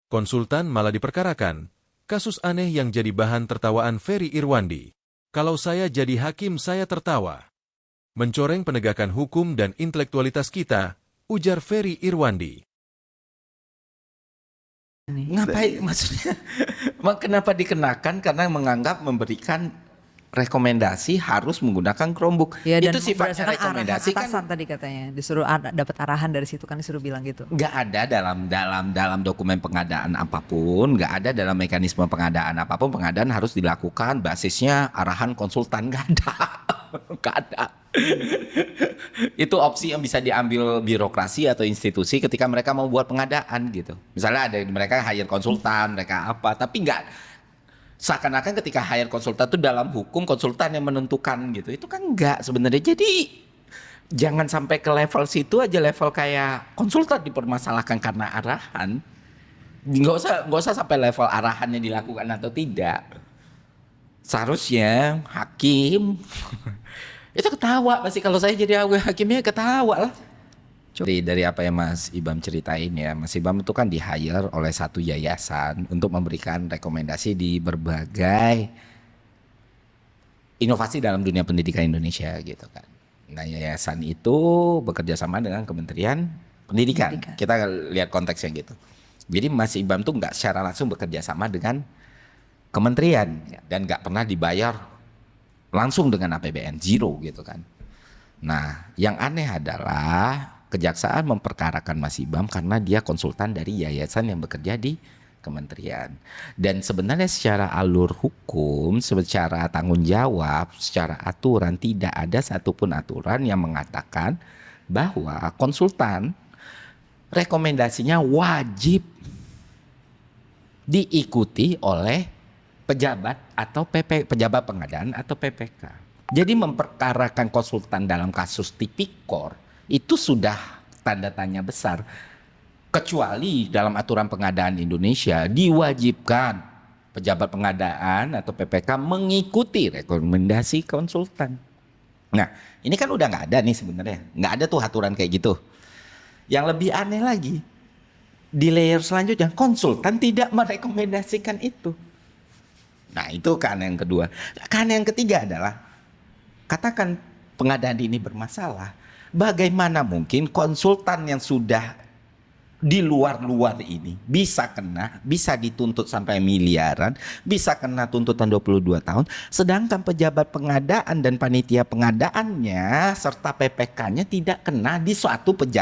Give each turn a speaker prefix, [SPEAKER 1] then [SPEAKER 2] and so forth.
[SPEAKER 1] Konsultan malah diperkarakan. Kasus aneh yang jadi bahan tertawaan Ferry Irwandi. Kalau saya jadi hakim saya tertawa. Mencoreng penegakan hukum dan intelektualitas kita, ujar Ferry Irwandi.
[SPEAKER 2] Ngapain maksudnya? Kenapa dikenakan? Karena menganggap memberikan rekomendasi harus menggunakan Chromebook.
[SPEAKER 3] Ya, dan
[SPEAKER 2] itu sifatnya rekomendasi
[SPEAKER 3] arahan atasan
[SPEAKER 2] kan
[SPEAKER 3] tadi katanya disuruh dapat arahan dari situ kan, disuruh bilang gitu.
[SPEAKER 2] nggak ada dalam dokumen pengadaan apapun, nggak ada dalam mekanisme pengadaan apapun. Pengadaan harus dilakukan basisnya arahan konsultan, nggak ada. Nggak ada. Itu opsi yang bisa diambil birokrasi atau institusi ketika mereka mau buat pengadaan gitu. Misalnya ada mereka hire konsultan, mereka apa, tapi nggak seakan-akan ketika hire konsultan itu dalam hukum konsultan yang menentukan gitu. Itu kan enggak sebenarnya. Jadi jangan sampai ke level situ aja, level kayak konsultan dipermasalahkan karena arahan. Nggak usah sampai level arahannya dilakukan atau tidak. Seharusnya hakim itu ketawa pasti, kalau saya jadi hakimnya ketawa lah. Dari apa yang Mas Ibam ceritain ya, Mas Ibam itu kan di-hire oleh satu yayasan untuk memberikan rekomendasi di berbagai inovasi dalam dunia pendidikan Indonesia gitu kan. Nah, yayasan itu bekerja sama dengan Kementerian Pendidikan. Kita lihat konteksnya gitu. Jadi Mas Ibam tuh nggak secara langsung bekerja sama dengan kementerian dan nggak pernah dibayar langsung dengan APBN, zero gitu kan. Nah, yang aneh adalah Kejaksaan memperkarakan Mas Ibam karena dia konsultan dari yayasan yang bekerja di kementerian. Dan sebenarnya secara alur hukum, secara tanggung jawab, secara aturan tidak ada satupun aturan yang mengatakan bahwa konsultan rekomendasinya wajib diikuti oleh pejabat atau pejabat pengadaan atau PPK. Jadi memperkarakan konsultan dalam kasus tipikor itu sudah tanda tanya besar. Kecuali dalam aturan pengadaan Indonesia diwajibkan pejabat pengadaan atau PPK mengikuti rekomendasi konsultan. Nah, ini kan udah nggak ada nih sebenarnya, nggak ada tuh aturan kayak gitu. Yang lebih aneh lagi, di layer selanjutnya konsultan tidak merekomendasikan itu. Nah, itu kan yang kedua. Kan yang ketiga adalah, katakan pengadaan ini bermasalah, bagaimana mungkin konsultan yang sudah di luar ini bisa dituntut sampai miliaran, bisa kena tuntutan 22 tahun, sedangkan pejabat pengadaan dan panitia pengadaannya serta PPK-nya tidak kena di suatu pejabat